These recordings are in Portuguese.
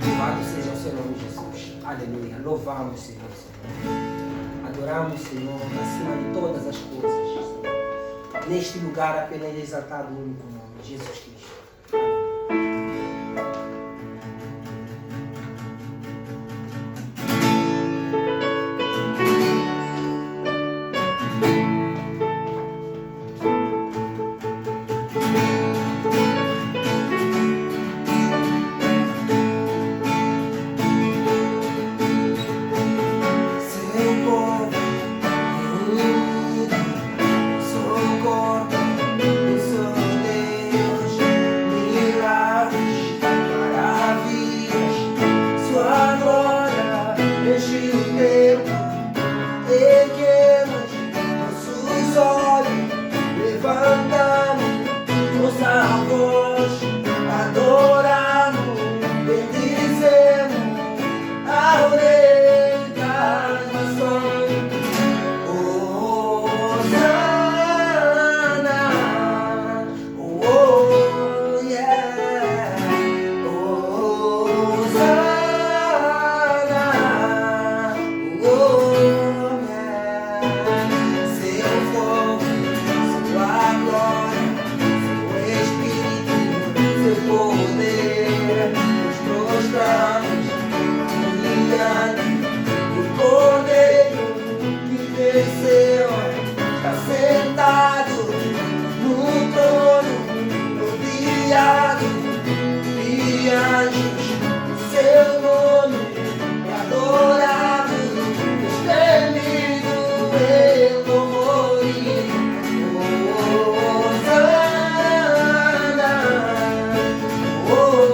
Louvado seja o seu nome, Jesus. Aleluia. Louvamos, Senhor. Adoramos, Senhor, acima de todas as coisas. Neste lugar apenas exaltado o único nome, Jesus Cristo. Oh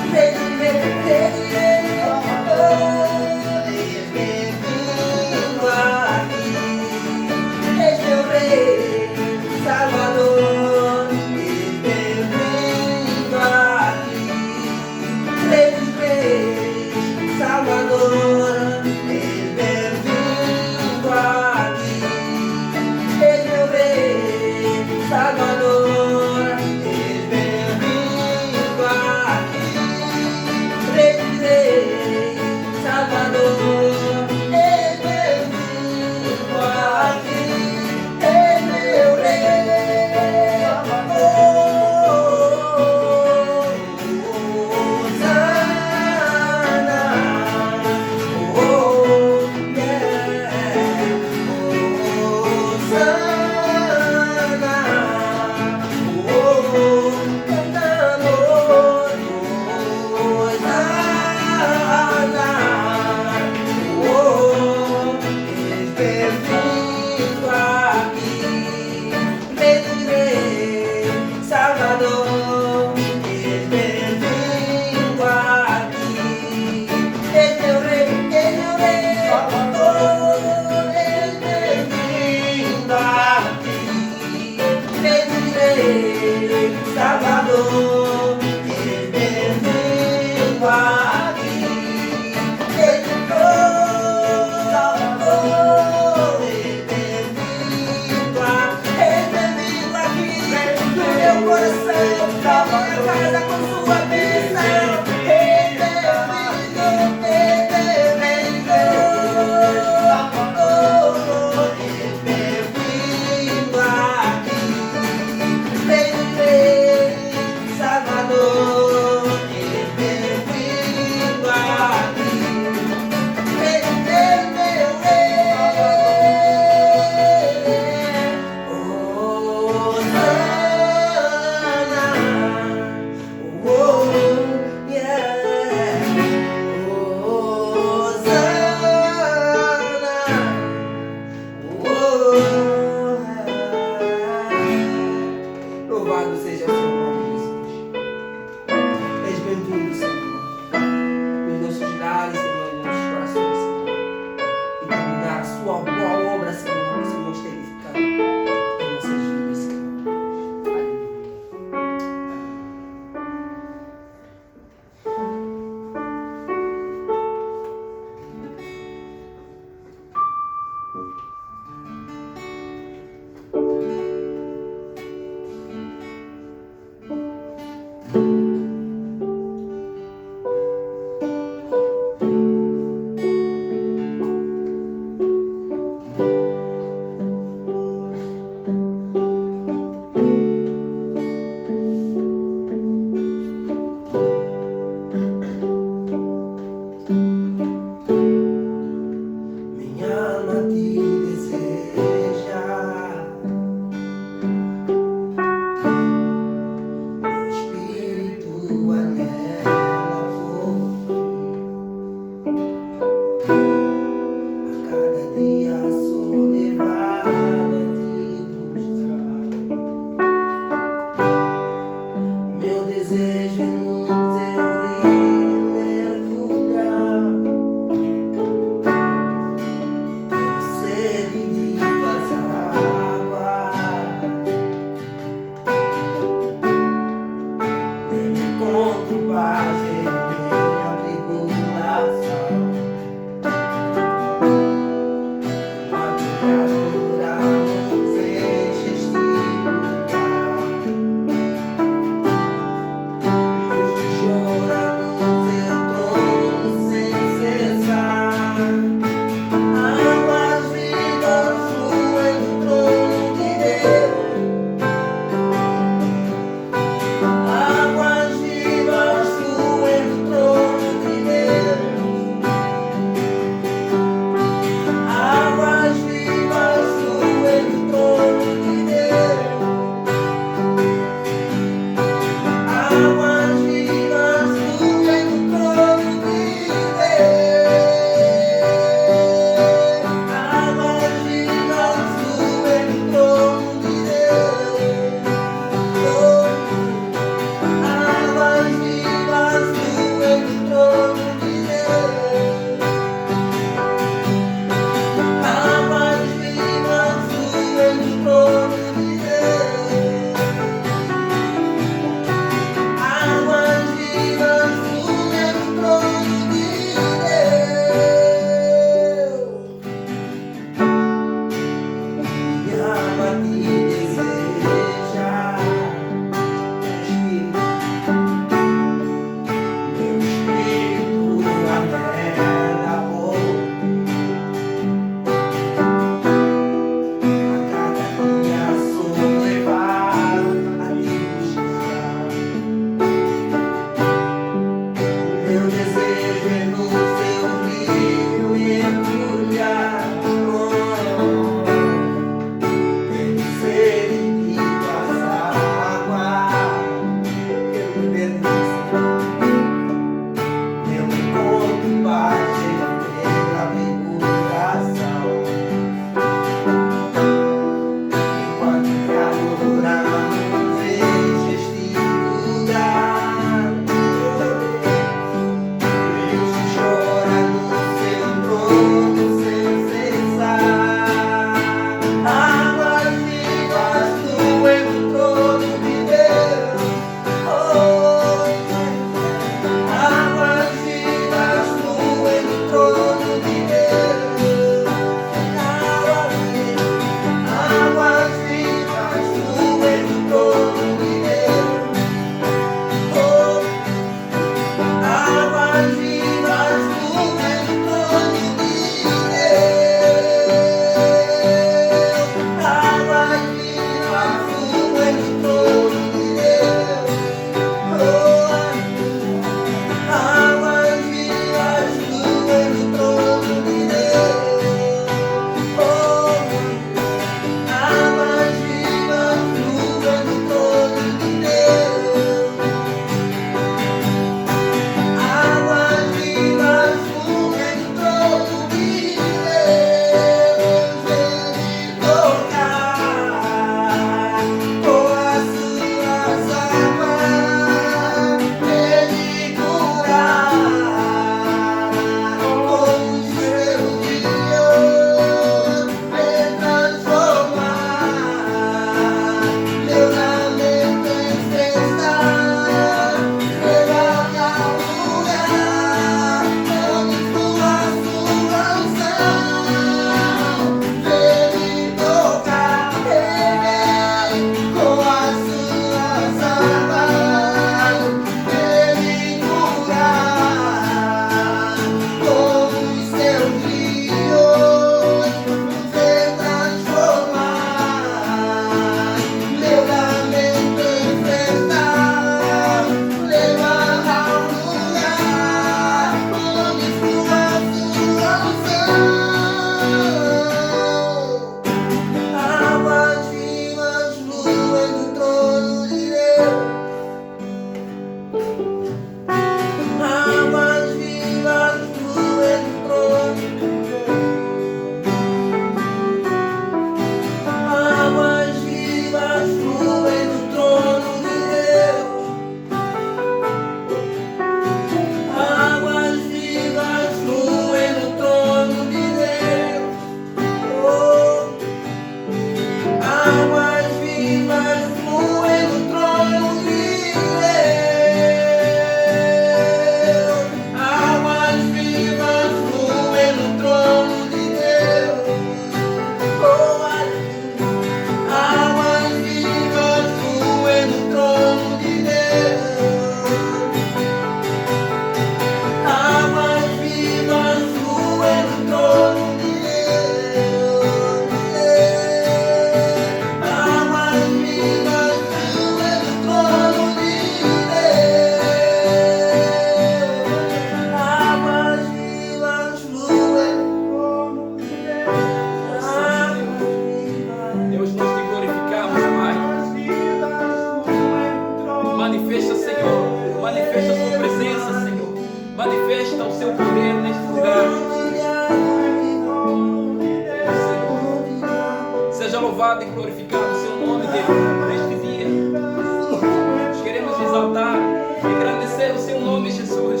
louvado e glorificado o seu nome, Deus, neste dia. Nós queremos exaltar e engrandecer o seu nome, Jesus.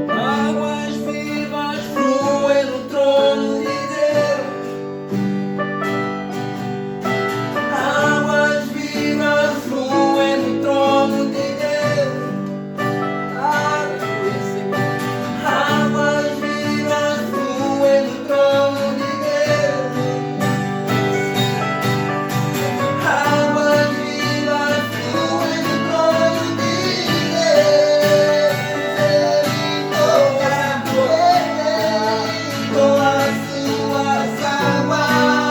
Águas vivas fluem no trono de Deus. Águas vivas fluem no trono de Deus. Aleluia, Senhor. Águas vivas fluem no trono de Deus. Águas vivas fluem no trono de Deus. Ele toca com as suas águas.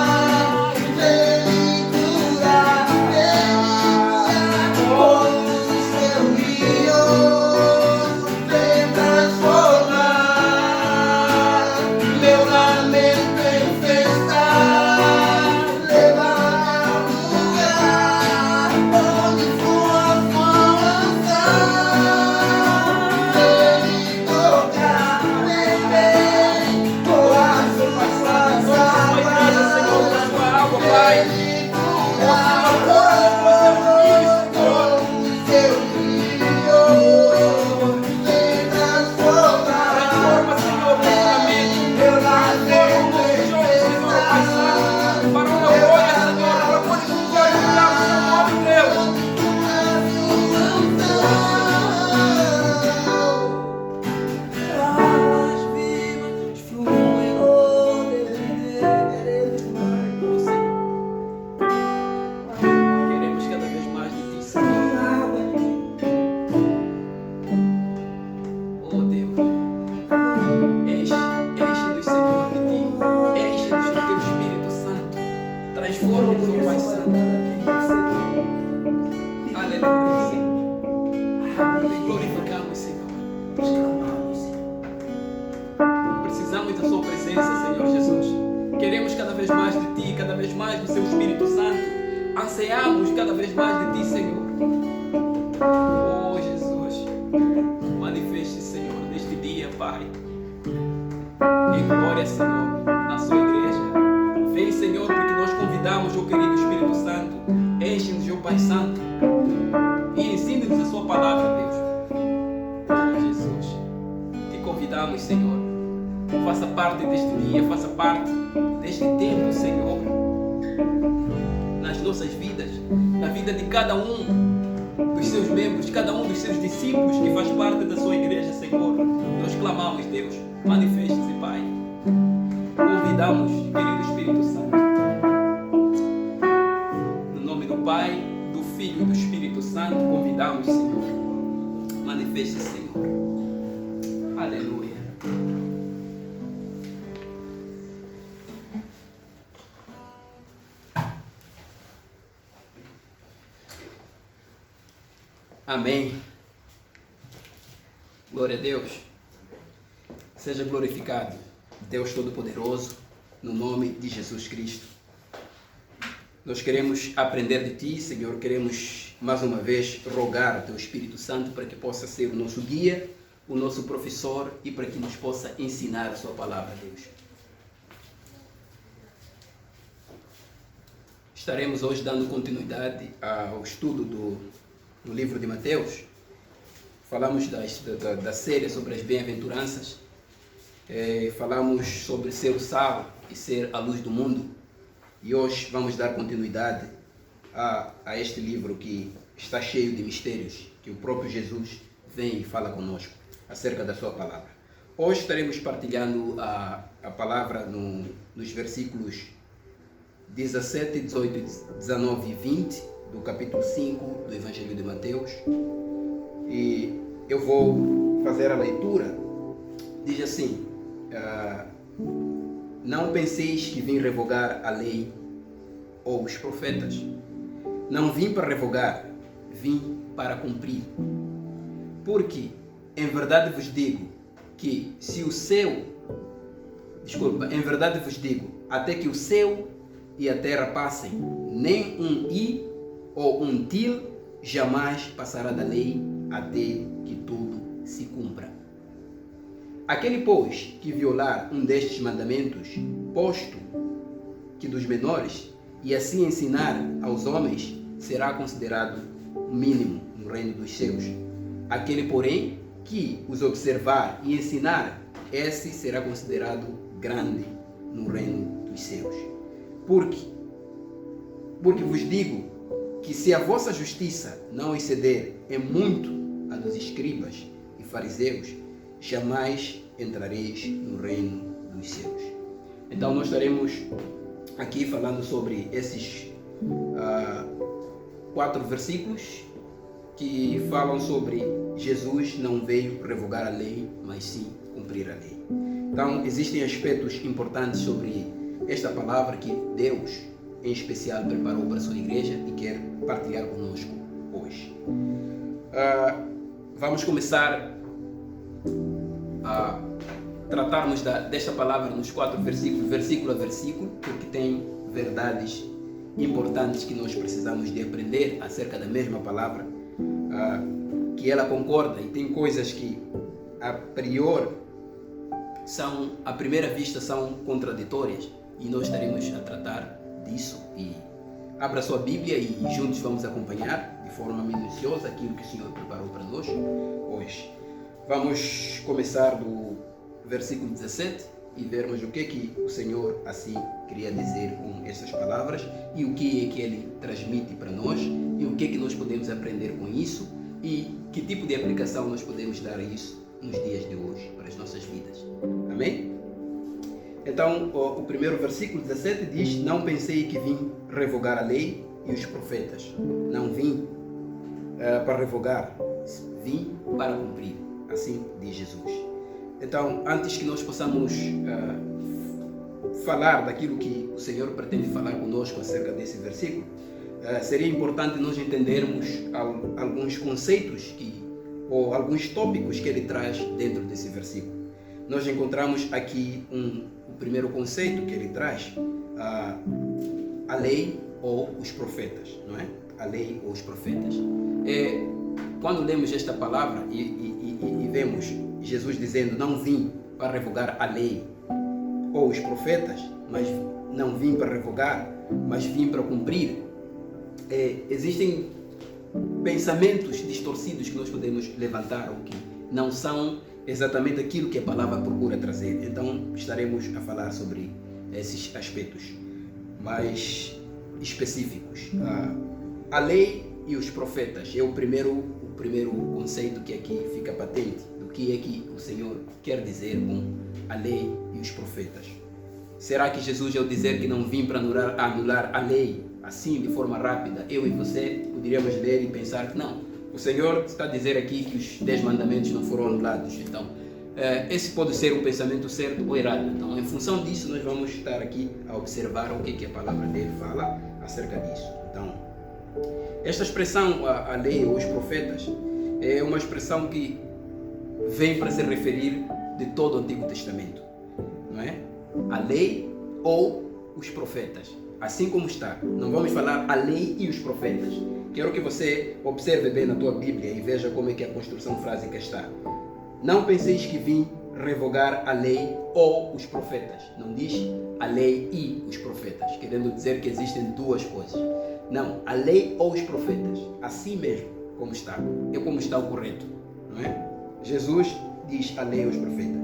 Ele cura, com o seu rio. Vem transformar meu lamento em festa. Levar ao lugar onde sua força. Ele toca, vem com as suas águas. Ele cura com o seu rio. Vem transformar meu lamento em festa. Para uma glória, Senhor, para glorificar o seu nome, Deus. Águas vivas fluem no queremos cada vez mais de ti, Senhor. Oh Deus, enche-nos, Senhor, de ti. Enche-nos do teu Espírito Santo. Transforma-nos, oh Pai Santo. Aleluia, Senhor. Te glorificamos, Senhor. Nós clamamos, Senhor. Precisamos da sua presença, Senhor Jesus. Queremos cada vez mais de ti, cada vez mais do seu Espírito Santo. Ansiamos cada vez mais de ti, Senhor. Oh Jesus, manifeste, Senhor, neste dia, Pai, em glória, Senhor, na sua igreja. Vem, Senhor, porque nós convidamos o querido Espírito Santo. Enche-nos, oh Pai Santo, e ensina-nos a sua palavra, Deus. Oh Jesus, te convidamos, Senhor. Faça parte deste dia, faça parte deste tempo, Senhor, nas nossas vidas, na vida de cada um dos seus membros, de cada um dos seus discípulos que faz parte da sua igreja, Senhor. Nós clamamos, Deus, manifeste-se, Pai. Convidamos, querido Espírito Santo, no nome do Pai, do Filho e do Espírito Santo, convidamos, Senhor. Manifeste-se, Senhor. Aleluia. Amém. Glória a Deus. Seja glorificado, Deus Todo-Poderoso, no nome de Jesus Cristo. Nós queremos aprender de Ti, Senhor. Queremos, mais uma vez, rogar ao Teu Espírito Santo para que possa ser o nosso guia, o nosso professor e para que nos possa ensinar a Sua palavra, Deus. Estaremos hoje dando continuidade ao estudo do livro de Mateus. Falamos da série sobre as bem-aventuranças. Falamos sobre ser o sal e ser a luz do mundo. E hoje vamos dar continuidade a este livro que está cheio de mistérios, que o próprio Jesus vem e fala conosco acerca da sua palavra. Hoje estaremos partilhando a palavra nos versículos 17, 18, 19 e 20 do capítulo 5 do Evangelho de Mateus. E eu vou fazer a leitura. Diz assim: não penseis que vim revogar a lei ou os profetas. Não vim para revogar, vim para cumprir. Porque, em verdade vos digo, que se o céu... em verdade vos digo, até que o céu e a terra passem, nem um i ou um til jamais passará da lei, até que tudo se cumpra. Aquele, pois, que violar um destes mandamentos, posto que dos menores, e assim ensinar aos homens, será considerado mínimo no reino dos céus. Aquele, porém, que os observar e ensinar, esse será considerado grande no reino dos céus. Porque vos digo que se a vossa justiça não exceder em muito a dos escribas e fariseus, jamais entrareis no reino dos céus. Então nós estaremos aqui falando sobre esses 4 versículos que falam sobre Jesus não veio revogar a lei, mas sim cumprir a lei. Então existem aspectos importantes sobre esta palavra que Deus, em especial, preparou para a sua igreja e quer partilhar conosco hoje. Vamos começar a tratarmos desta palavra nos 4 versículos, versículo a versículo, porque tem verdades importantes que nós precisamos de aprender acerca da mesma palavra, que ela concorda, e tem coisas que a priori à primeira vista são contraditórias, e nós estaremos a tratar disso. E abra sua Bíblia e juntos vamos acompanhar de forma minuciosa aquilo que o Senhor preparou para nós hoje. Vamos começar do versículo 17 e vermos o que o Senhor assim queria dizer com essas palavras e o que é que Ele transmite para nós e o que nós podemos aprender com isso e que tipo de aplicação nós podemos dar a isso nos dias de hoje para as nossas vidas. Amém? Então, o primeiro versículo 17 diz: não pensei que vim revogar a lei e os profetas. Não vim para revogar, vim para cumprir. Assim diz Jesus. Então, antes que nós possamos falar daquilo que o Senhor pretende falar conosco acerca desse versículo, seria importante nós entendermos alguns conceitos ou alguns tópicos que ele traz dentro desse versículo. Nós encontramos aqui o primeiro conceito que ele traz, a lei ou os profetas, não é? A lei ou os profetas. Quando lemos esta palavra e vemos Jesus dizendo: não vim para revogar a lei ou os profetas, mas não vim para revogar, mas vim para cumprir, existem pensamentos distorcidos que nós podemos levantar ou que não são exatamente aquilo que a palavra procura trazer. Então estaremos a falar sobre esses aspectos mais específicos. A lei e os profetas é o primeiro conceito que aqui fica patente do que é que o Senhor quer dizer com a lei e os profetas. Será que Jesus, ao dizer que não vim para anular a lei assim de forma rápida, eu e você poderíamos ler e pensar que não, o Senhor está a dizer aqui que os 10 mandamentos não foram anulados? Então esse pode ser o pensamento certo ou errado. Então, em função disso, nós vamos estar aqui a observar o que a palavra dele fala acerca disso. Então, esta expressão, a lei ou os profetas, é uma expressão que vem para se referir de todo o Antigo Testamento, não é? A lei ou os profetas, assim como está. Não vamos falar a lei e os profetas. Quero que você observe bem na tua Bíblia e veja como é que a construção frásica está. Não penseis que vim revogar a lei ou os profetas. Não diz a lei e os profetas, querendo dizer que existem duas coisas. Não, a lei ou os profetas, assim mesmo como está, é como está o correto, não é? Jesus diz a lei ou os profetas.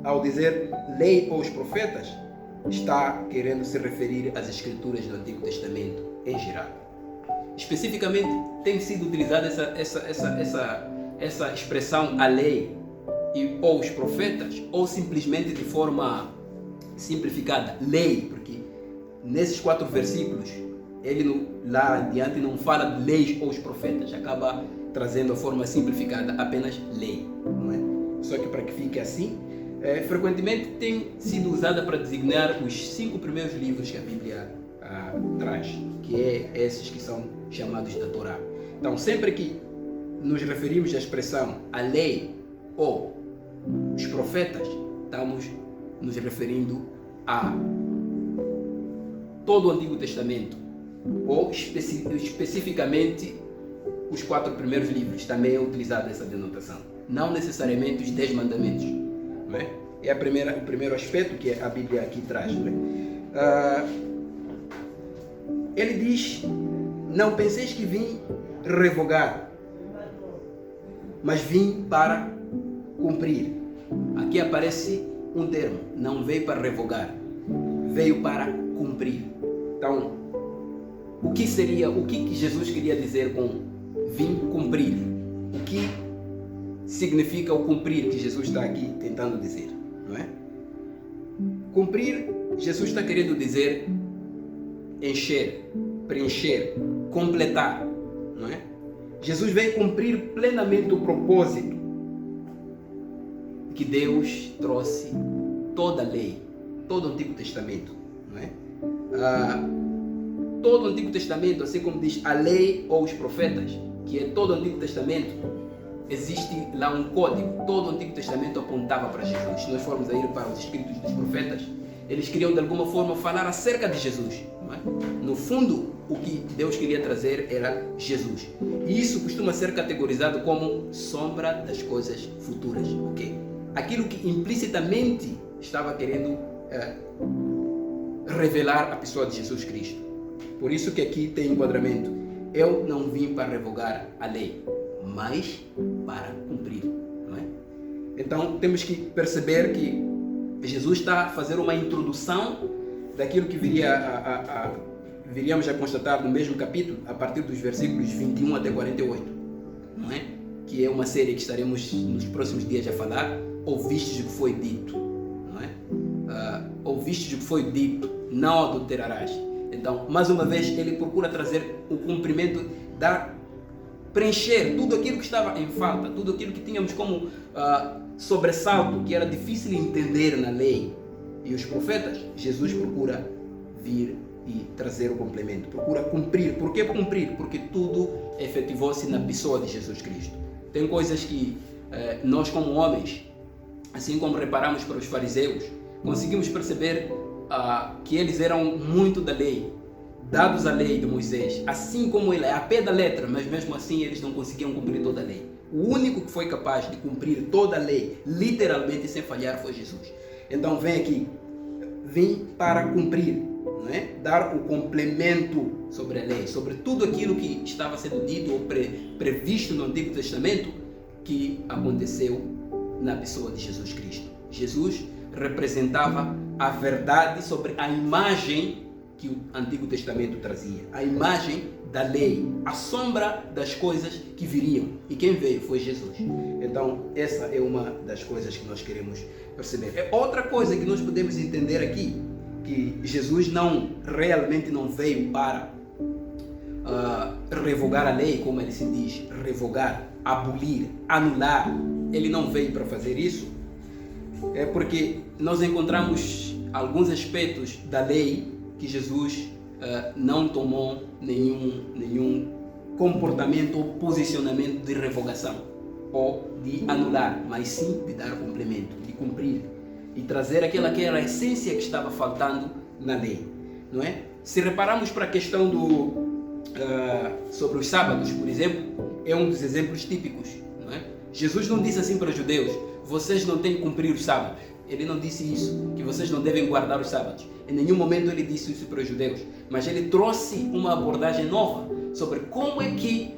Ao dizer lei ou os profetas, está querendo se referir às escrituras do Antigo Testamento em geral. Especificamente, tem sido utilizada essa expressão, a lei ou os profetas, ou simplesmente de forma simplificada, lei, porque nesses 4 versículos, ele lá adiante não fala de leis ou os profetas, acaba trazendo a forma simplificada, apenas lei, não é? Só que para que fique assim, frequentemente tem sido usada para designar os 5 primeiros livros que a Bíblia traz, que é esses que são chamados da Torá. Então, sempre que nos referimos à expressão a lei ou os profetas, estamos nos referindo a todo o Antigo Testamento, ou especificamente os 4 primeiros livros. Também é utilizada essa denotação, não necessariamente os 10 mandamentos, não é? É o primeiro aspecto que a Bíblia aqui traz, não é? Ele diz: não penseis que vim revogar, mas vim para cumprir. Aqui aparece um termo: não veio para revogar, veio para cumprir. Então, o que Jesus queria dizer com vim cumprir? O que significa o cumprir que Jesus está aqui tentando dizer, não é? Cumprir, Jesus está querendo dizer encher, preencher, completar, não é? Jesus veio cumprir plenamente o propósito que Deus trouxe toda a lei, todo o Antigo Testamento, não é? Todo o Antigo Testamento, assim como diz a lei ou os profetas, que é todo o Antigo Testamento, existe lá um código. Todo o Antigo Testamento apontava para Jesus. Se nós formos a ir para os escritos dos profetas, eles queriam de alguma forma falar acerca de Jesus, não é? No fundo, o que Deus queria trazer era Jesus. E isso costuma ser categorizado como sombra das coisas futuras, ok? Aquilo que implicitamente estava querendo revelar a pessoa de Jesus Cristo. Por isso que aqui tem enquadramento. Eu não vim para revogar a lei, mas para cumprir, não é? Então temos que perceber que Jesus está a fazer uma introdução daquilo que viríamos a constatar no mesmo capítulo, a partir dos versículos 21 até 48, não é? Que é uma série que estaremos nos próximos dias a falar. Ouvistes o que foi dito, não é? Ouvistes o que foi dito, não adulterarás. Então, mais uma vez, ele procura trazer o cumprimento preencher tudo aquilo que estava em falta, tudo aquilo que tínhamos como sobressalto, que era difícil entender na lei e os profetas. Jesus procura vir e trazer o complemento, procura cumprir. Por que cumprir? Porque tudo efetivou-se na pessoa de Jesus Cristo. Tem coisas que nós como homens, assim como reparamos para os fariseus, conseguimos perceber que eles eram muito da lei, dados à lei de Moisés, assim como ele é, a pé da letra, mas mesmo assim eles não conseguiam cumprir toda a lei. O único que foi capaz de cumprir toda a lei, literalmente sem falhar, foi Jesus. Então vem aqui, vim para cumprir, não é? Dar o complemento sobre a lei, sobre tudo aquilo que estava sendo dito ou previsto no Antigo Testamento, que aconteceu na pessoa de Jesus Cristo. Jesus representava a verdade sobre a imagem que o Antigo Testamento trazia, a imagem da lei, a sombra das coisas que viriam. E quem veio foi Jesus. Então, essa é uma das coisas que nós queremos perceber. É outra coisa que nós podemos entender aqui, que Jesus realmente não veio para revogar a lei, como ele se diz, revogar, abolir, anular. Ele não veio para fazer isso. É porque nós encontramos alguns aspectos da lei que Jesus não tomou nenhum comportamento ou posicionamento de revogação ou de anular, mas sim de dar complemento, de cumprir e trazer aquela que era a essência que estava faltando na lei, não é? Se repararmos para a questão sobre os sábados, por exemplo, é um dos exemplos típicos, não é? Jesus não disse assim para os judeus: vocês não têm que cumprir os sábados. Ele não disse isso, que vocês não devem guardar os sábados. Em nenhum momento ele disse isso para os judeus. Mas ele trouxe uma abordagem nova sobre como é que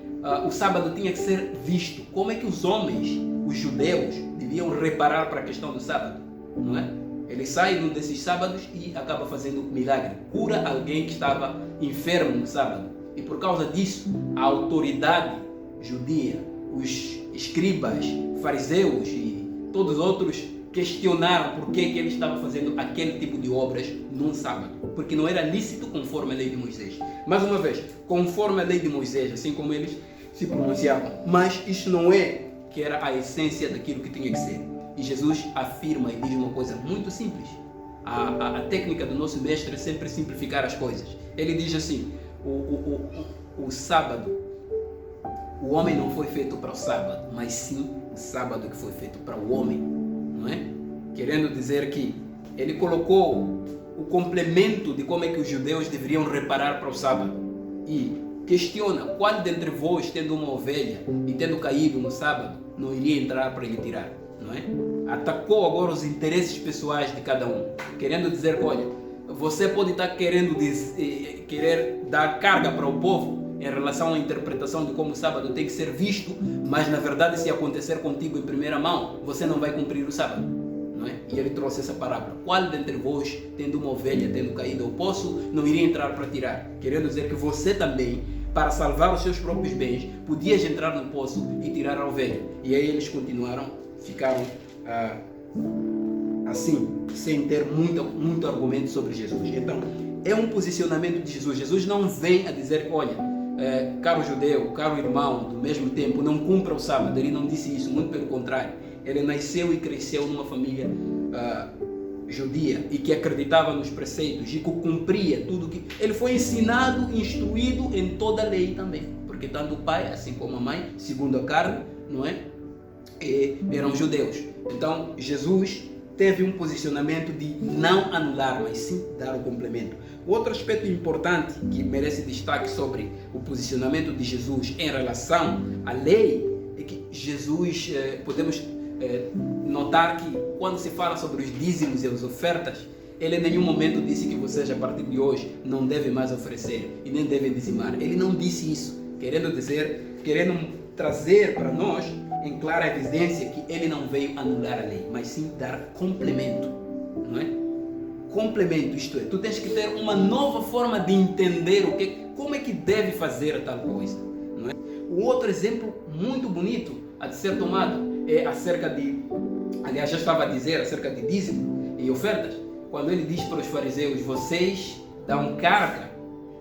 o sábado tinha que ser visto. Como é que os homens, os judeus, deviam reparar para a questão do sábado. Não é? Ele sai num desses sábados e acaba fazendo milagre. Cura alguém que estava enfermo no sábado. E por causa disso, a autoridade judia, os escribas, fariseus e todos os outros questionaram por que ele estava fazendo aquele tipo de obras num sábado, porque não era lícito conforme a lei de Moisés. Mais uma vez, conforme a lei de Moisés, assim como eles se pronunciavam, mas isso não é que era a essência daquilo que tinha que ser. E Jesus afirma e diz uma coisa muito simples. A técnica do nosso mestre é sempre simplificar as coisas. Ele diz assim: o sábado, o homem não foi feito para o sábado, mas sim o sábado que foi feito para o homem, não é? Querendo dizer que ele colocou o complemento de como é que os judeus deveriam reparar para o sábado e questiona qual dentre vós, tendo uma ovelha e tendo caído no sábado, não iria entrar para lhe tirar, não é? Atacou agora os interesses pessoais de cada um, querendo dizer que, olha, você pode estar querer dar carga para o povo em relação à interpretação de como o sábado tem que ser visto, mas na verdade, se acontecer contigo em primeira mão, você não vai cumprir o sábado, não é? E ele trouxe essa parábola: qual dentre vós, tendo uma ovelha, tendo caído ao poço, não iria entrar para tirar? Querendo dizer que você também, para salvar os seus próprios bens, podias entrar no poço e tirar a ovelha. E aí eles ficaram assim, sem ter muito argumento sobre Jesus. Então, é um posicionamento de Jesus. Jesus não vem a dizer: olha, caro judeu, caro irmão do mesmo tempo, não cumpra o sábado. Ele não disse isso, muito pelo contrário. Ele nasceu e cresceu numa família judia e que acreditava nos preceitos e que cumpria tudo que... Ele foi ensinado, instruído em toda a lei também, porque tanto o pai, assim como a mãe, segundo a carne, não é? Eram judeus. Então, Jesus teve um posicionamento de não anular, mas sim dar o complemento. Outro aspecto importante que merece destaque sobre o posicionamento de Jesus em relação à lei é que Jesus, podemos notar que quando se fala sobre os dízimos e as ofertas, ele em nenhum momento disse que vocês a partir de hoje não devem mais oferecer e nem devem dizimar. Ele não disse isso, querendo trazer para nós em clara evidência que ele não veio anular a lei, mas sim dar complemento, não é? Complemento, isto é, tu tens que ter uma nova forma de entender como é que deve fazer a tal coisa, não é? Um outro exemplo muito bonito a de ser tomado é acerca de, aliás, já estava a dizer acerca de dízimo e ofertas, quando ele diz para os fariseus: vocês dão carga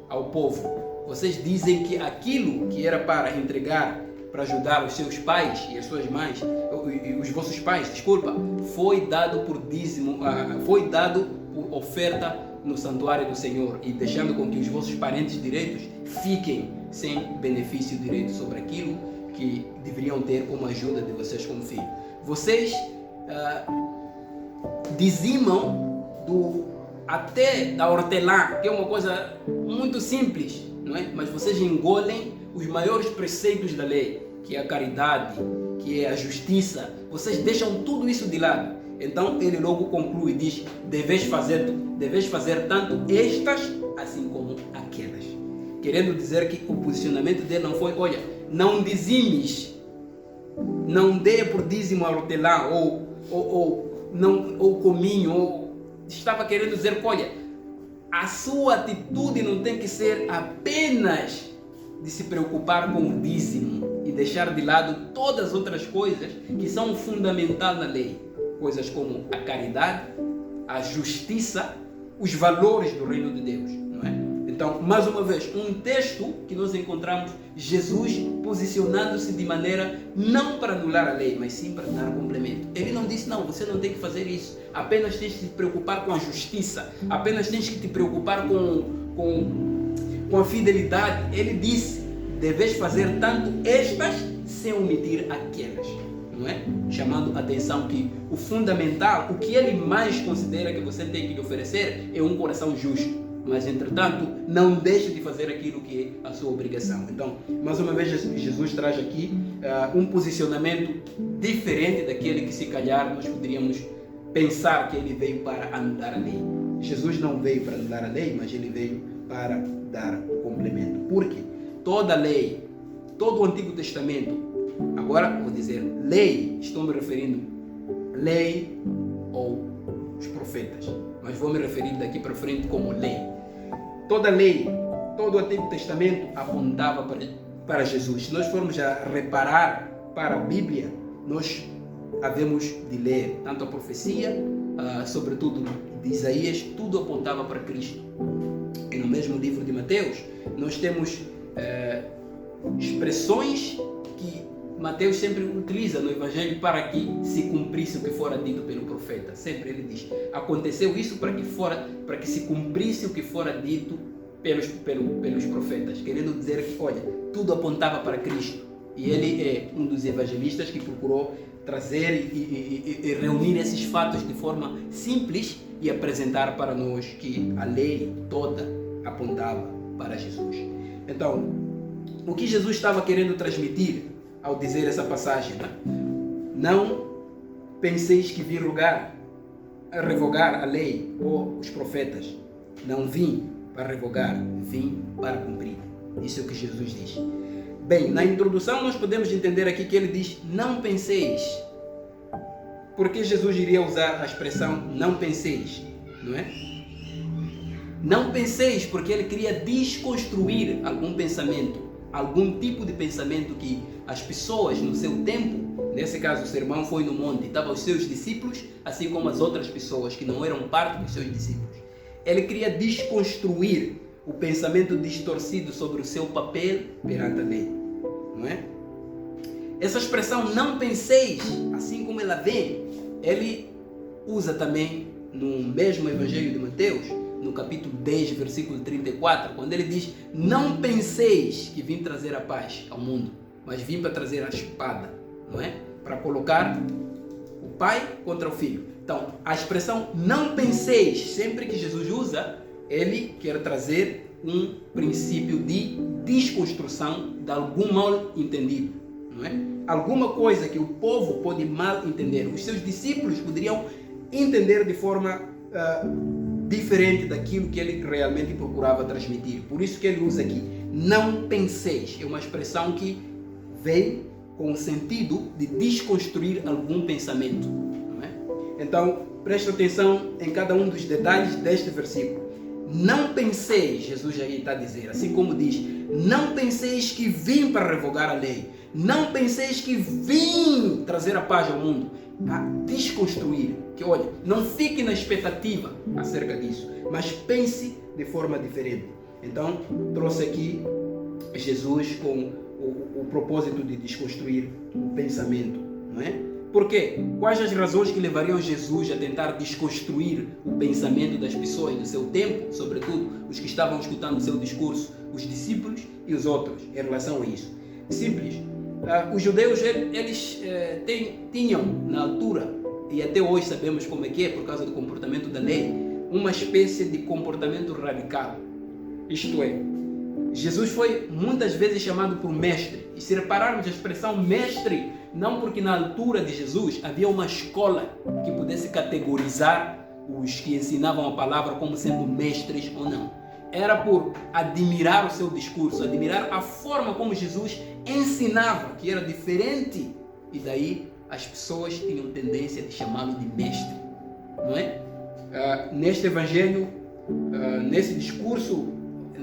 ao povo, vocês dizem que aquilo que era para entregar, para ajudar os seus pais e as suas mães, os vossos pais, desculpa, foi dado por dízimo, foi dado por oferta no santuário do Senhor, e deixando com que os vossos parentes direitos fiquem sem benefício direito sobre aquilo que deveriam ter como ajuda de vocês como filho. Vocês dizimam até da hortelã, que é uma coisa muito simples, não é? Mas vocês engolem os maiores preceitos da lei, que é a caridade, que é a justiça. Vocês deixam tudo isso de lado. Então ele logo conclui e diz: deveis fazer tanto estas assim como aquelas. Querendo dizer que o posicionamento dele não foi: olha, não dizimes, não dê por dízimo a hortelã ou cominho. Estava querendo dizer que, olha, a sua atitude não tem que ser apenas de se preocupar com o dízimo e deixar de lado todas as outras coisas que são fundamentais na lei. Coisas como a caridade, a justiça, os valores do reino de Deus, não é? Então, mais uma vez, um texto que nós encontramos Jesus posicionando-se de maneira não para anular a lei, mas sim para dar complemento. Ele não disse: não, você não tem que fazer isso, apenas tens que te preocupar com a justiça, apenas tens que te preocupar com a fidelidade. Ele disse: deveis fazer tanto estas sem omitir aquelas, não é? Chamando a atenção que o fundamental, o que ele mais considera que você tem que lhe oferecer é um coração justo, mas entretanto não deixe de fazer aquilo que é a sua obrigação. Então, mais uma vez, Jesus traz aqui um posicionamento diferente daquele que se calhar nós poderíamos pensar que ele veio para anular a lei. Jesus não veio para anular a lei, mas ele veio para dar complemento. Por quê? Toda a lei, todo o Antigo Testamento, agora vou dizer lei, estou me referindo lei ou os profetas, mas vou me referir daqui para frente como lei. Toda a lei, todo o Antigo Testamento apontava para Jesus. Se nós formos a reparar para a Bíblia, nós havemos de ler tanto a profecia, sobretudo de Isaías, tudo apontava para Cristo. E no mesmo livro de Mateus, nós temos expressões que Mateus sempre utiliza no Evangelho para que se cumprisse o que fora dito pelo profeta. Sempre ele diz: aconteceu isso para que se cumprisse o que fora dito pelos profetas. Querendo dizer que, olha, tudo apontava para Cristo. E ele é um dos evangelistas que procurou trazer e reunir esses fatos de forma simples e apresentar para nós que a lei toda apontava para Jesus. Então, o que Jesus estava querendo transmitir ao dizer essa passagem? Não penseis que vim revogar a lei ou os profetas. Não vim para revogar, vim para cumprir. Isso é o que Jesus diz. Bem, na introdução nós podemos entender aqui que ele diz, não penseis. Por que Jesus iria usar a expressão não penseis? Não é? Não penseis, porque ele queria desconstruir algum pensamento, algum tipo de pensamento que as pessoas no seu tempo, nesse caso o sermão foi no monte, estavam os seus discípulos, assim como as outras pessoas que não eram parte dos seus discípulos. Ele queria desconstruir o pensamento distorcido sobre o seu papel perante a lei, não é? Essa expressão não penseis, assim como ela vem, ele usa também no mesmo Evangelho de Mateus, no capítulo 10, versículo 34, quando ele diz, não penseis que vim trazer a paz ao mundo, mas vim para trazer a espada, não é? Para colocar o pai contra o filho. Então, a expressão não penseis, sempre que Jesus usa, ele quer trazer um princípio de desconstrução de algum mal entendido, não é? Alguma coisa que o povo pode mal entender, os seus discípulos poderiam entender de forma diferente daquilo que ele realmente procurava transmitir. Por isso que ele usa aqui, não penseis. É uma expressão que vem com o sentido de desconstruir algum pensamento, não é? Então, preste atenção em cada um dos detalhes deste versículo. Não penseis, Jesus aí está a dizer, assim como diz, não penseis que vim para revogar a lei. Não penseis que vim trazer a paz ao mundo. A desconstruir, que olha, não fique na expectativa acerca disso, mas pense de forma diferente. Então, trouxe aqui Jesus com o propósito de desconstruir o pensamento, não é? Por quê? Quais as razões que levariam Jesus a tentar desconstruir o pensamento das pessoas do seu tempo, sobretudo os que estavam escutando o seu discurso, os discípulos e os outros, em relação a isso? Simples. Os judeus, eles tinham na altura, e até hoje sabemos como é que é, por causa do comportamento da lei, uma espécie de comportamento radical. Isto é, Jesus foi muitas vezes chamado por mestre, e se repararmos a expressão mestre, não porque na altura de Jesus havia uma escola que pudesse categorizar os que ensinavam a palavra como sendo mestres ou não. Era por admirar o seu discurso, admirar a forma como Jesus ensinava, que era diferente, e daí as pessoas tinham tendência de chamá-lo de mestre, não é? Neste Evangelho, nesse discurso,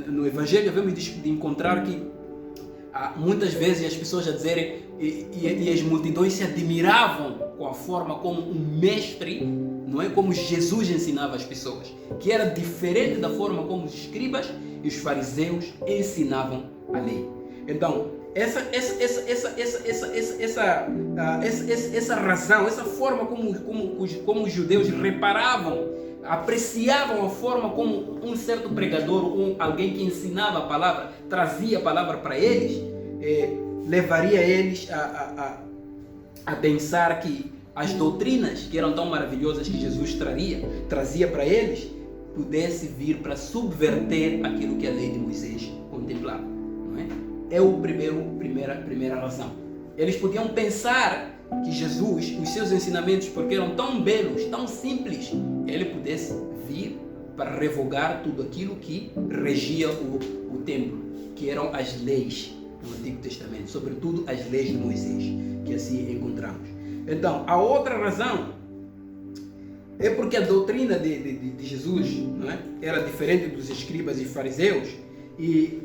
no Evangelho devemos de encontrar que muitas vezes as pessoas a dizerem, e as multidões se admiravam com a forma como um mestre, não é, como Jesus ensinava as pessoas, que era diferente da forma como os escribas e os fariseus ensinavam a lei. Então, essa razão, essa forma como os judeus reparavam, apreciavam a forma como um certo pregador, alguém que ensinava a palavra, trazia a palavra para eles, levaria eles a pensar que as doutrinas que eram tão maravilhosas que Jesus trazia para eles, pudesse vir para subverter aquilo que a lei de Moisés contemplava, não é? É a primeira razão. Eles podiam pensar que Jesus, os seus ensinamentos, porque eram tão belos, tão simples, ele pudesse vir para revogar tudo aquilo que regia o templo, que eram as leis do Antigo Testamento, sobretudo as leis de Moisés, que assim encontramos. Então, a outra razão é porque a doutrina de Jesus, não é, era diferente dos escribas e fariseus, e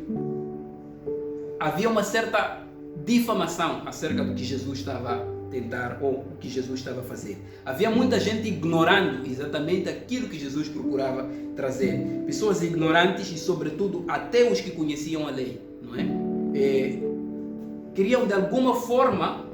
havia uma certa difamação acerca do que Jesus estava a tentar ou o que Jesus estava a fazer. Havia muita gente ignorando exatamente aquilo que Jesus procurava trazer. Pessoas ignorantes e, sobretudo, até os que conheciam a lei, não é? Queriam de alguma forma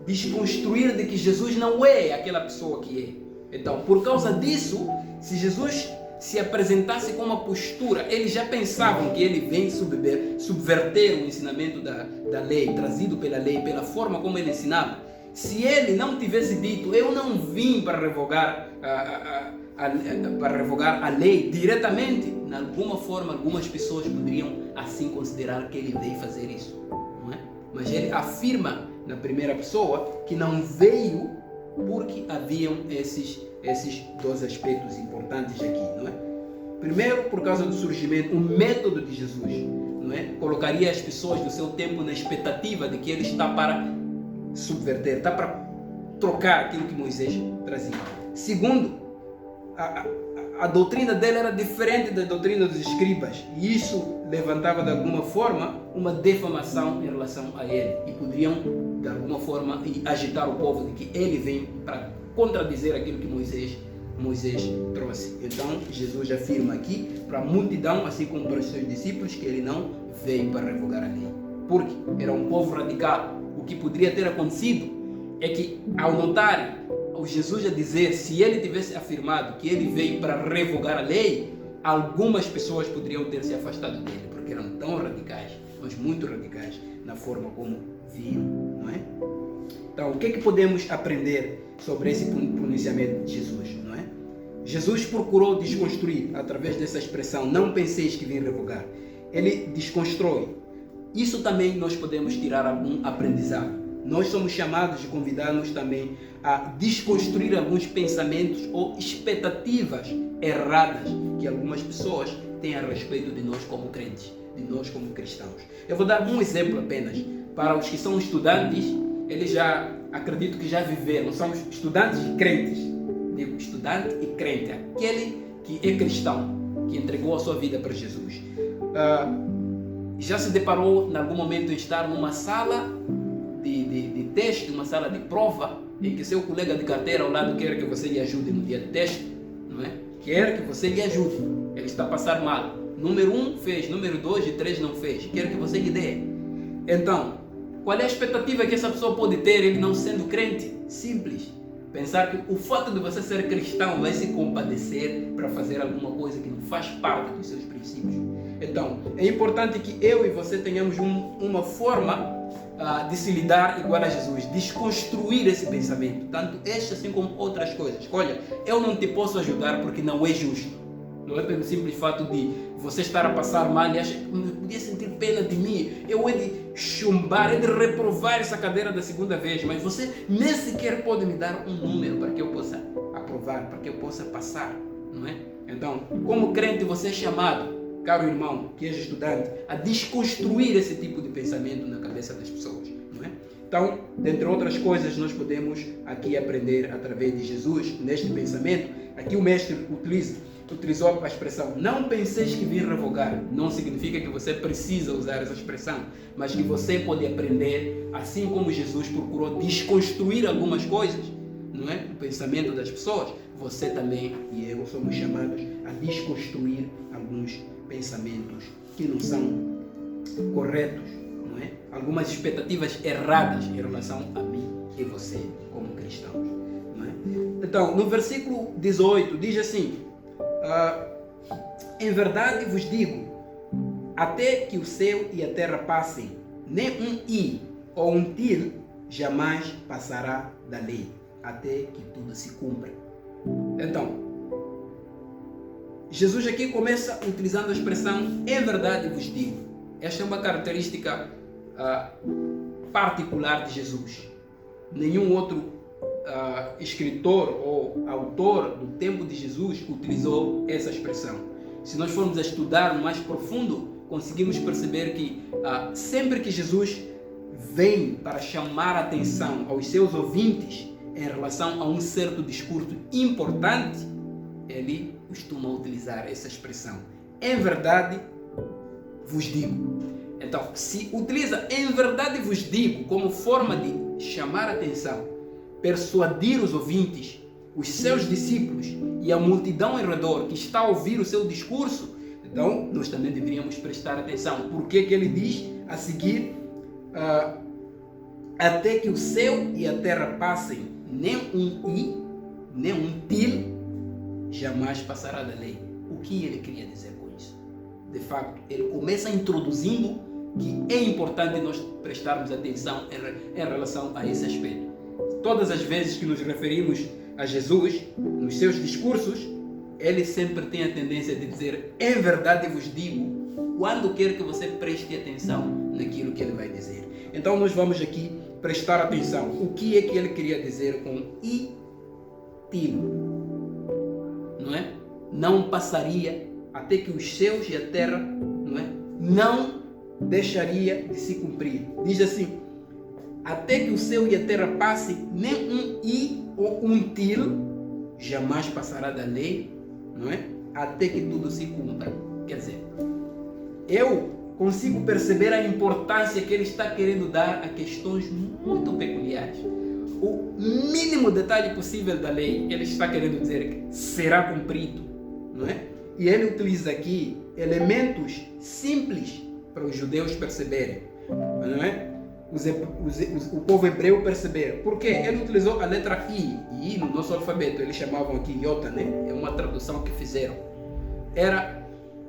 desconstruir de que Jesus não é aquela pessoa que é. Então, por causa disso, se Jesus se apresentasse com uma postura, eles já pensavam que ele vem subverter o ensinamento da lei, trazido pela lei, pela forma como ele ensinava. Se ele não tivesse dito, eu não vim para revogar a lei diretamente, de alguma forma, algumas pessoas poderiam assim considerar que ele veio fazer isso, não é? Mas ele afirma na primeira pessoa que não veio porque haviam esses dois aspectos importantes aqui, não é? Primeiro, por causa do surgimento, o método de Jesus, não é? Colocaria as pessoas do seu tempo na expectativa de que ele está para subverter, está para trocar aquilo que Moisés trazia. Segundo, a doutrina dele era diferente da doutrina dos escribas, e isso levantava de alguma forma uma defamação em relação a ele, e poderiam de alguma forma agitar o povo de que ele vem para contradizer aquilo que Moisés trouxe. Então Jesus afirma aqui para a multidão, assim como para os seus discípulos, que ele não veio para revogar a lei, porque era um povo radical. O que poderia ter acontecido é que, ao notarem o Jesus a dizer, se ele tivesse afirmado que ele veio para revogar a lei, algumas pessoas poderiam ter se afastado dele, porque eram tão radicais, mas muito radicais na forma como viam, não é? Então, o que é que podemos aprender sobre esse pronunciamento de Jesus, não é? Jesus procurou desconstruir, através dessa expressão, não penseis que vim revogar. Ele desconstrói. Isso também nós podemos tirar algum aprendizado. Nós somos chamados e convidados também a desconstruir alguns pensamentos ou expectativas erradas que algumas pessoas têm a respeito de nós como crentes, de nós como cristãos. Eu vou dar um exemplo apenas. Para os que são estudantes, eles já acredito que já viveram, são estudantes e crentes. Digo estudante e crente, aquele que é cristão, que entregou a sua vida para Jesus. Já se deparou em algum momento em estar numa sala de teste, uma sala de prova, em que seu colega de carteira ao lado quer que você lhe ajude no dia de teste, não é? Quer que você lhe ajude, ele está a passar mal. Número 1 fez, número 2 e 3 não fez, quer que você lhe dê. Então, qual é a expectativa que essa pessoa pode ter, ele não sendo crente? Simples. Pensar que o fato de você ser cristão vai se compadecer para fazer alguma coisa que não faz parte dos seus princípios. Então, é importante que eu e você tenhamos uma forma de se lidar igual a Jesus, desconstruir esse pensamento, tanto este assim como outras coisas. Olha, eu não te posso ajudar porque não é justo. Não é pelo simples fato de você estar a passar mal e acha que podia sentir pena de mim, eu é de chumbar, é de reprovar essa cadeira da segunda vez, mas você nem sequer pode me dar um número para que eu possa aprovar, para que eu possa passar, não é? Então, como crente, você é chamado, caro irmão, que és estudante, a desconstruir esse tipo de pensamento na cabeça das pessoas, não é? Então, dentre outras coisas, nós podemos aqui aprender através de Jesus, neste pensamento. Aqui o mestre utilizou a expressão, não penseis que vim revogar. Não significa que você precisa usar essa expressão, mas que você pode aprender, assim como Jesus procurou desconstruir algumas coisas, não é? O pensamento das pessoas, você também e eu somos chamados a desconstruir alguns pensamentos que não são corretos, não é? Algumas expectativas erradas em relação a mim e você como cristãos, não é? Então, no versículo 18 diz assim, em verdade vos digo, até que o céu e a terra passem, nem um i ou um til jamais passará da lei, até que tudo se cumpra. Então, Jesus aqui começa utilizando a expressão em verdade vos digo. Esta é uma característica particular de Jesus. Nenhum outro escritor ou autor do tempo de Jesus utilizou essa expressão. Se nós formos a estudar mais profundo, conseguimos perceber que sempre que Jesus vem para chamar a atenção aos seus ouvintes em relação a um certo discurso importante, ele costuma utilizar essa expressão. Em verdade vos digo. Então, se utiliza em verdade vos digo como forma de chamar a atenção, persuadir os ouvintes, os seus discípulos e a multidão ao redor que está a ouvir o seu discurso, então nós também deveríamos prestar atenção. Por que ele diz a seguir, até que o céu e a terra passem, nem um i, nem um til jamais passará da lei. O que ele queria dizer com isso? De facto, ele começa introduzindo que é importante nós prestarmos atenção em relação a esse aspecto. Todas as vezes que nos referimos a Jesus, nos seus discursos, ele sempre tem a tendência de dizer, em verdade vos digo, quando quer que você preste atenção naquilo que ele vai dizer. Então nós vamos aqui prestar atenção. O que é que ele queria dizer com i til? Não é? Não passaria até que os céus e a terra, não deixaria de se cumprir. Diz assim: até que o céu e a terra passem, nem um i ou um til jamais passará da lei, até que tudo se cumpra. Quer dizer, eu consigo perceber a importância que ele está querendo dar a questões muito peculiares. O mínimo detalhe possível da lei, ele está querendo dizer que será cumprido, E ele utiliza aqui elementos simples para os judeus perceberem, o povo hebreu perceber. Porque ele utilizou a letra I, e I no nosso alfabeto eles chamavam aqui iota, é uma tradução que fizeram. Era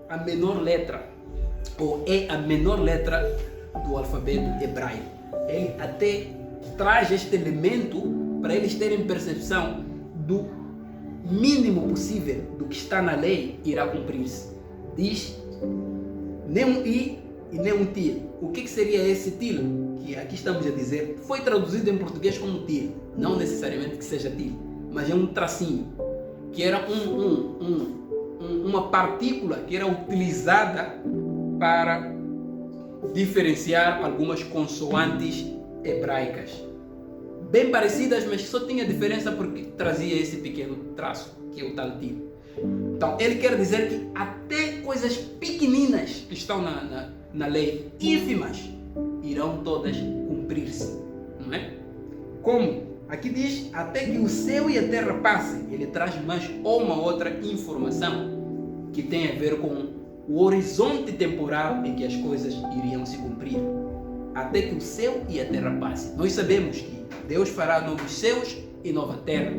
a menor letra, ou é a menor letra do alfabeto hebraico. Ele até traz este elemento para eles terem percepção do mínimo possível do que está na lei irá cumprir-se. Diz nem um i e nem um til. O que seria esse til? Que aqui estamos a dizer, foi traduzido em português como til. Não necessariamente que seja til, mas é um tracinho, que era uma partícula que era utilizada para diferenciar algumas consoantes hebraicas. Bem parecidas, mas só tinha diferença porque trazia esse pequeno traço, que é o tal til. Então, ele quer dizer que até coisas pequeninas que estão na lei, ínfimas, irão todas cumprir-se, Como? Aqui diz, até que o céu e a terra passem. Ele traz mais uma outra informação que tem a ver com o horizonte temporal em que as coisas iriam se cumprir. Até que o céu e a terra passem. Nós sabemos que Deus fará novos céus e nova terra.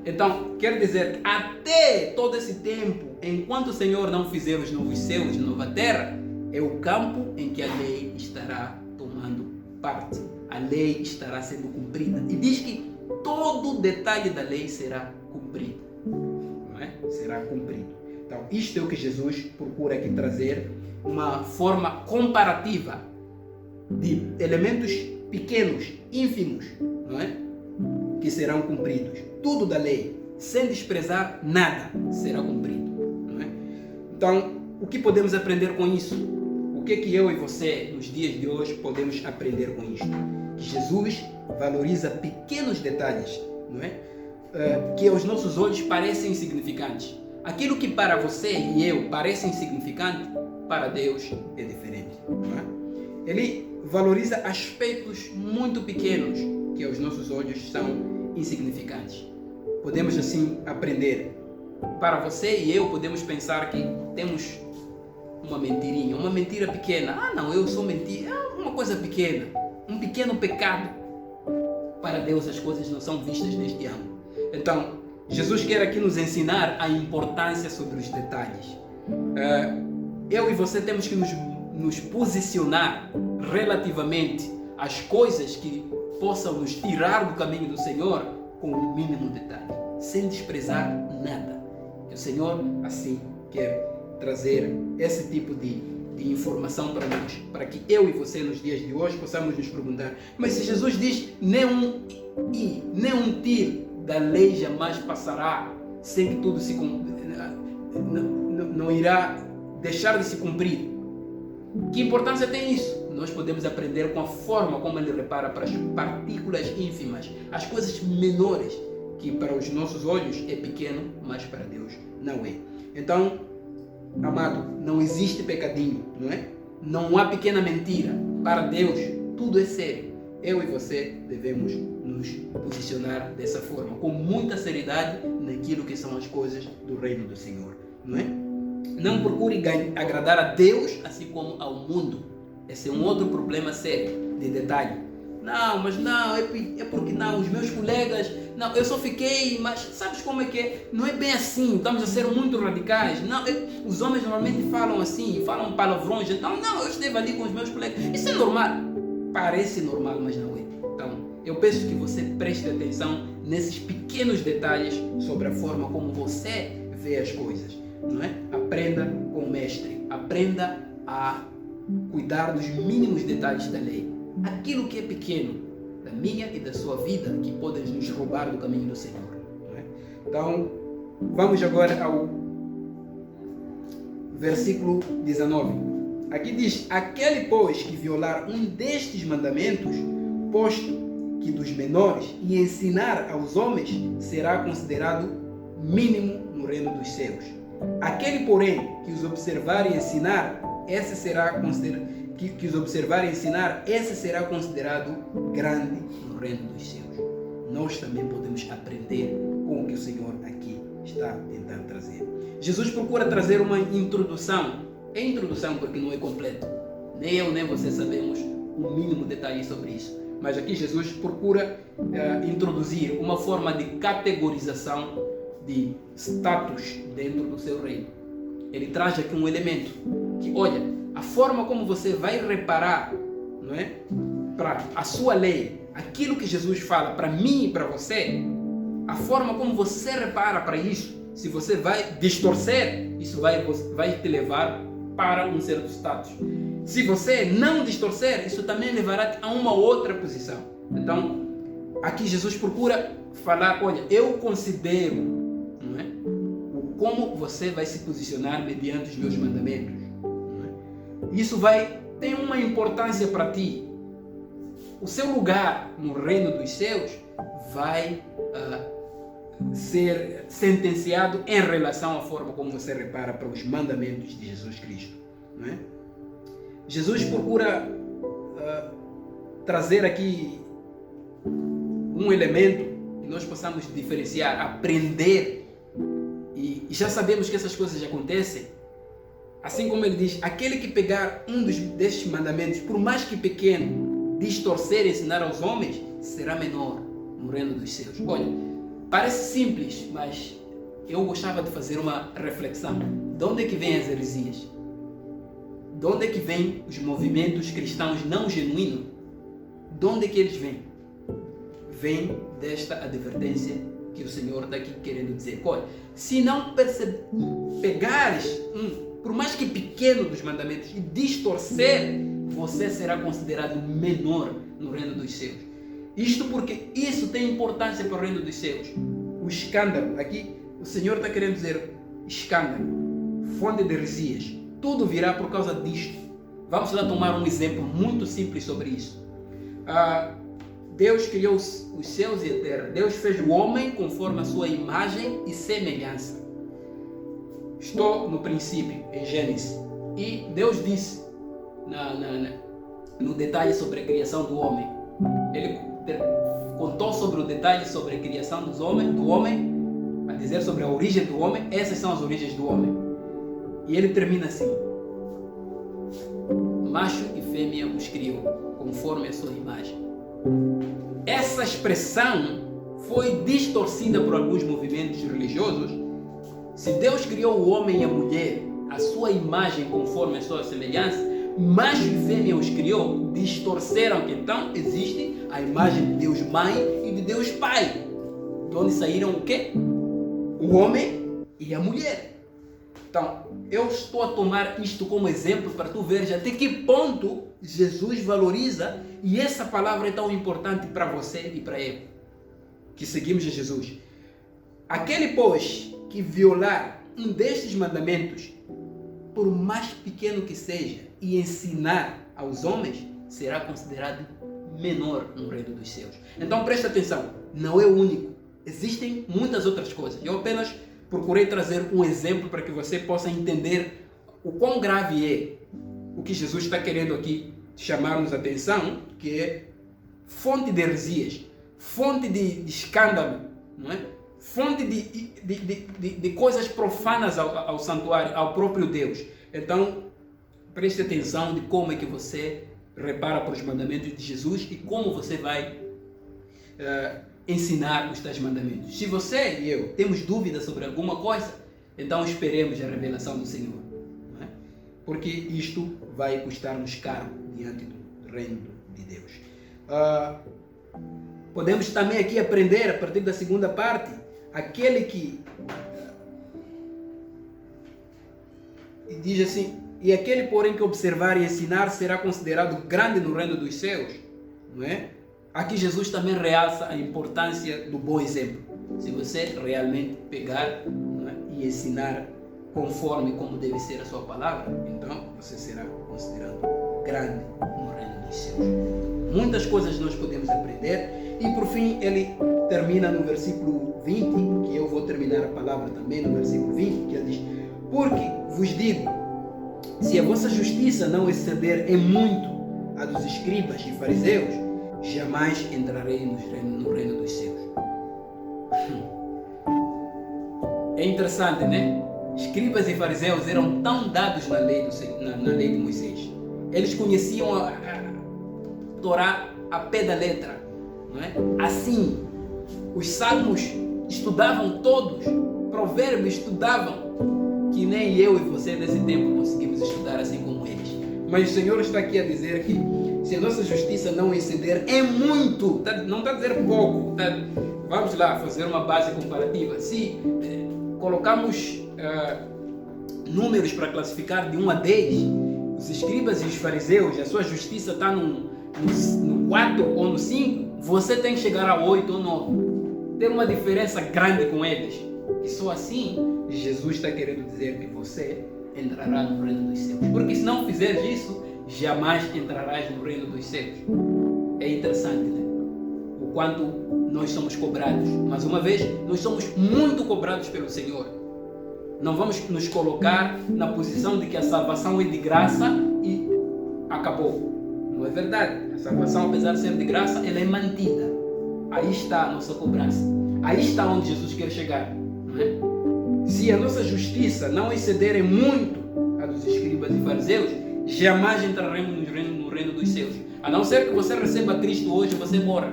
Então, quer dizer que até todo esse tempo, enquanto o Senhor não fizer os novos céus e nova terra, é o campo em que a lei estará tomando parte. A lei estará sendo cumprida. E diz que todo o detalhe da lei será cumprido. Será cumprido. Então, isto é o que Jesus procura aqui trazer, uma forma comparativa de elementos pequenos, ínfimos, que serão cumpridos. Tudo da lei, sem desprezar nada, será cumprido. Então, o que podemos aprender com isso? O que eu e você, nos dias de hoje, podemos aprender com isto? Que Jesus valoriza pequenos detalhes, que aos nossos olhos parecem insignificantes. Aquilo que para você e eu parece insignificante, para Deus é diferente. Ele valoriza aspectos muito pequenos que aos nossos olhos são insignificantes. Podemos assim aprender. Para você e eu podemos pensar que temos uma mentirinha, uma mentira pequena. Não, eu sou mentira. É uma coisa pequena, um pequeno pecado. Para Deus as coisas não são vistas neste ângulo. Então, Jesus quer aqui nos ensinar a importância sobre os detalhes. Eu e você temos que nos posicionar relativamente às coisas que possam nos tirar do caminho do Senhor com o mínimo detalhe, sem desprezar nada. Que o Senhor assim quer trazer esse tipo de informação para nós, para que eu e você nos dias de hoje possamos nos perguntar: mas se Jesus diz nem um i, nem um til da lei jamais passará, sem que tudo não irá deixar de se cumprir, que importância tem isso? Nós podemos aprender com a forma como ele repara para as partículas ínfimas, as coisas menores, que para os nossos olhos é pequeno, mas para Deus não é. Então, amado, não existe pecadinho, Não há pequena mentira. Para Deus, tudo é sério. Eu e você devemos nos posicionar dessa forma, com muita seriedade naquilo que são as coisas do reino do Senhor, Não procure agradar a Deus assim como ao mundo. Esse é um outro problema sério de detalhe. Não, mas não, é porque não, os meus colegas, não, eu só fiquei, mas sabes como é que é? Não é bem assim, estamos a ser muito radicais. Não, os homens normalmente falam assim, falam palavrões, então não, eu esteve ali com os meus colegas. Isso é normal. Parece normal, mas não é. Então, eu peço que você preste atenção nesses pequenos detalhes sobre a forma como você vê as coisas, Aprenda com o mestre, aprenda a cuidar dos mínimos detalhes da lei. Aquilo que é pequeno da minha e da sua vida, que pode nos roubar do caminho do Senhor. Então, vamos agora ao versículo 19. Aqui diz: aquele, pois, que violar um destes mandamentos, posto que dos menores, e ensinar aos homens, será considerado mínimo no reino dos céus. Aquele, porém, que os observar e ensinar, esse será considerado grande no reino dos céus. Nós também podemos aprender com o que o Senhor aqui está tentando trazer. Jesus procura trazer uma introdução. É introdução porque não é completo. Nem eu nem você sabemos o mínimo detalhe sobre isso. Mas aqui Jesus procura introduzir uma forma de categorização de status dentro do seu reino. Ele traz aqui um elemento que, olha, a forma como você vai reparar, não é, para a sua lei, aquilo que Jesus fala para mim e para você, a forma como você repara para isso, se você vai distorcer, isso vai te levar para um certo status. Se você não distorcer, isso também levará a uma outra posição. Então, aqui Jesus procura falar, olha, eu considero, não é, como você vai se posicionar mediante os meus mandamentos. Não é? Isso tem uma importância para ti. O seu lugar no reino dos céus vai ser sentenciado em relação à forma como você repara para os mandamentos de Jesus Cristo. Não é? Jesus procura trazer aqui um elemento que nós possamos diferenciar, aprender, e já sabemos que essas coisas acontecem. Assim como ele diz, aquele que pegar destes mandamentos, por mais que pequeno, distorcer e ensinar aos homens, será menor no reino dos céus. Olha, parece simples, mas eu gostava de fazer uma reflexão. De onde é que vêm as heresias? De onde é que vêm os movimentos cristãos não genuínos? De onde é que eles vêm? Vem desta advertência que o Senhor está aqui querendo dizer. Olha, se não pegares por mais que pequeno dos mandamentos e distorcer, você será considerado menor no reino dos céus. Isto porque isso tem importância para o reino dos céus. O escândalo, aqui o Senhor está querendo dizer escândalo, fonte de heresias. Tudo virá por causa disto. Vamos lá tomar um exemplo muito simples sobre isso. Deus criou os céus e a terra. Deus fez o homem conforme a sua imagem e semelhança. Estou no princípio, em Gênesis. E Deus disse no detalhe sobre a criação do homem. Ele contou sobre o detalhe sobre a criação do homem, a dizer sobre a origem do homem. Essas são as origens do homem. E ele termina assim: macho e fêmea os criou, conforme a sua imagem. Essa expressão foi distorcida por alguns movimentos religiosos. Se Deus criou o homem e a mulher, a sua imagem conforme a sua semelhança, macho e fêmea os criou, distorceram que então existe a imagem de Deus Mãe e de Deus Pai. De onde saíram o quê? O homem e a mulher. Então, eu estou a tomar isto como exemplo para tu veres até que ponto Jesus valoriza, e essa palavra é tão importante para você e para eu, que seguimos a Jesus. Aquele, pois, que violar um destes mandamentos, por mais pequeno que seja, e ensinar aos homens, será considerado menor no reino dos céus. Então presta atenção, não é o único. Existem muitas outras coisas. Eu apenas procurei trazer um exemplo para que você possa entender o quão grave é o que Jesus está querendo aqui chamar-nos a atenção, que é fonte de heresias, fonte de escândalo, não é? Fonte de coisas profanas ao santuário, ao próprio Deus. Então, preste atenção de como é que você repara para os mandamentos de Jesus e como você vai ensinar os tais mandamentos. Se você e eu temos dúvidas sobre alguma coisa, então esperemos a revelação do Senhor, não é? Porque isto vai custar-nos caro diante do reino de Deus. Podemos também aqui aprender, a partir da segunda parte, aquele que diz assim: e aquele, porém, que observar e ensinar será considerado grande no reino dos céus, não é? Aqui Jesus também realça a importância do bom exemplo. Se você realmente pegar, não é, e ensinar conforme como deve ser a sua palavra, então você será considerado grande no reino dos céus. Muitas coisas nós podemos aprender, e por fim ele termina no versículo 20, que eu vou terminar a palavra também no versículo 20, que ele diz: porque vos digo, se a vossa justiça não exceder em muito a dos escribas e fariseus, jamais entrarei no reino dos céus. É interessante, né? Escribas e fariseus eram tão dados na lei de Moisés. Eles conheciam a Torá a pé da letra, não é? Assim, os salmos estudavam todos, provérbios estudavam, que nem eu e você nesse tempo conseguimos estudar assim como eles. Mas o Senhor está aqui a dizer que se a nossa justiça não exceder em muito, não está a dizer pouco, vamos lá fazer uma base comparativa. Se colocamos números para classificar de 1 a 10, os escribas e os fariseus, a sua justiça está no 4 ou no 5, você tem que chegar a 8 ou 9. Tem uma diferença grande com eles. E só assim Jesus está querendo dizer que você entrará no reino dos céus. Porque se não fizeres isso, jamais entrarás no reino dos céus. É interessante, né? O quanto nós somos cobrados. Mais uma vez, nós somos muito cobrados pelo Senhor. Não vamos nos colocar na posição de que a salvação é de graça e acabou. Não é verdade. A salvação, apesar de ser de graça, ela é mantida. Aí está a nossa cobrança. Aí está onde Jesus quer chegar. Não é? Se a nossa justiça não exceder muito a dos escribas e fariseus, jamais entraremos no reino dos céus. A não ser que você receba Cristo hoje, você morra.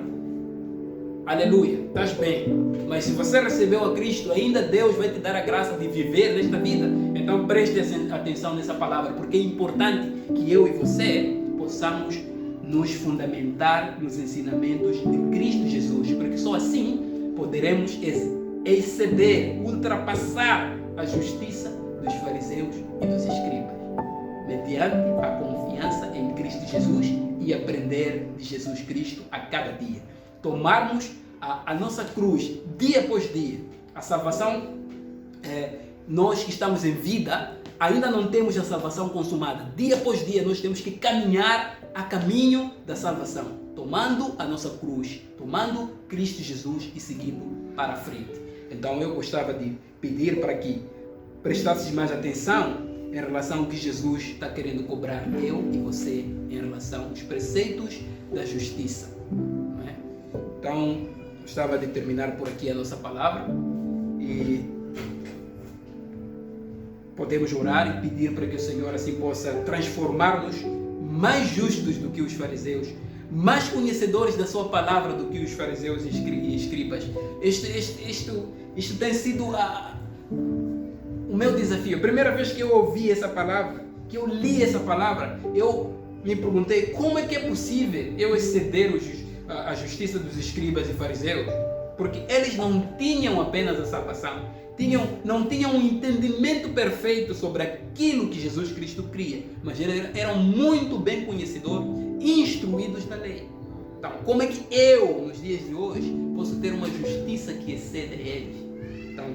Aleluia, estás bem. Mas se você recebeu a Cristo, ainda Deus vai te dar a graça de viver nesta vida. Então preste atenção nessa palavra, porque é importante que eu e você possamos nos fundamentar nos ensinamentos de Cristo Jesus, porque só assim poderemos exceder, ultrapassar a justiça dos fariseus e dos escribas, mediante a confiança em Cristo Jesus e aprender de Jesus Cristo a cada dia. Tomarmos a nossa cruz dia após dia. A salvação, nós que estamos em vida, ainda não temos a salvação consumada. Dia após dia nós temos que caminhar a caminho da salvação, tomando a nossa cruz, tomando Cristo Jesus e seguindo para a frente. Então eu gostava de pedir para que prestasses mais atenção em relação ao que Jesus está querendo cobrar eu e você em relação aos preceitos da justiça. Não é? Então, gostava de terminar por aqui a nossa palavra e podemos orar e pedir para que o Senhor assim possa transformar-nos mais justos do que os fariseus, mais conhecedores da sua palavra do que os fariseus e escribas. Isto tem sido o meu desafio. A primeira vez que eu ouvi essa palavra, que eu li essa palavra, eu me perguntei como é que é possível eu exceder a justiça dos escribas e fariseus, porque eles não tinham apenas a salvação, não tinham um entendimento perfeito sobre aquilo que Jesus Cristo cria, mas eles eram muito bem conhecedores e instruídos na lei. Então, como é que eu, nos dias de hoje, posso ter uma justiça que excede eles? Então,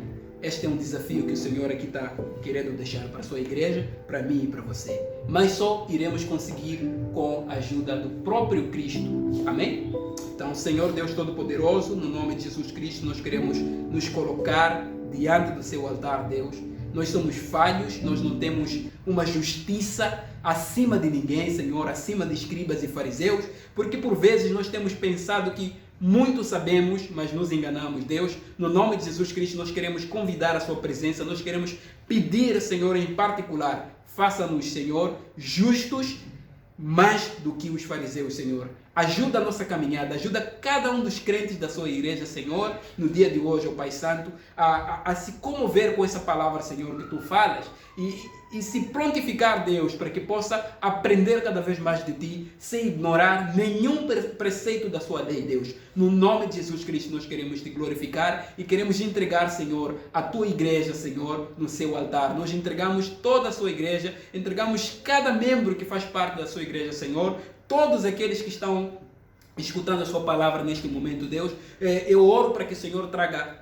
este é um desafio que o Senhor aqui está querendo deixar para a sua igreja, para mim e para você. Mas só iremos conseguir com a ajuda do próprio Cristo. Amém? Então, Senhor Deus Todo-Poderoso, no nome de Jesus Cristo, nós queremos nos colocar diante do seu altar, Deus. Nós somos falhos, nós não temos uma justiça acima de ninguém, Senhor, acima de escribas e fariseus, porque por vezes nós temos pensado que muito sabemos, mas nos enganamos. Deus, no nome de Jesus Cristo, nós queremos convidar a sua presença, nós queremos pedir, Senhor, em particular, faça-nos, Senhor, justos mais do que os fariseus, Senhor. Ajuda a nossa caminhada, ajuda cada um dos crentes da sua igreja, Senhor, no dia de hoje, ó Pai Santo, a se comover com essa palavra, Senhor, que Tu falas e se prontificar, Deus, para que possa aprender cada vez mais de Ti, sem ignorar nenhum preceito da Sua lei, Deus. No nome de Jesus Cristo, nós queremos Te glorificar e queremos entregar, Senhor, a Tua igreja, Senhor, no seu altar. Nós entregamos toda a Sua igreja, entregamos cada membro que faz parte da Sua igreja, Senhor, todos aqueles que estão escutando a Sua palavra neste momento, Deus. Eu oro para que o Senhor traga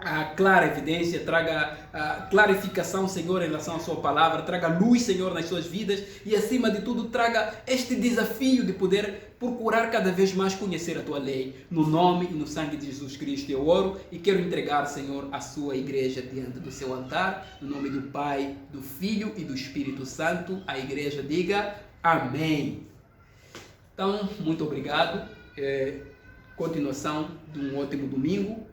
a clara evidência, traga a clarificação, Senhor, em relação à sua palavra, traga luz, Senhor, nas suas vidas e, acima de tudo, traga este desafio de poder procurar cada vez mais conhecer a tua lei. No nome e no sangue de Jesus Cristo eu oro e quero entregar, Senhor, a sua igreja diante do seu altar, no nome do Pai, do Filho e do Espírito Santo. A igreja diga amém. Então, muito obrigado. Continuação de um ótimo domingo.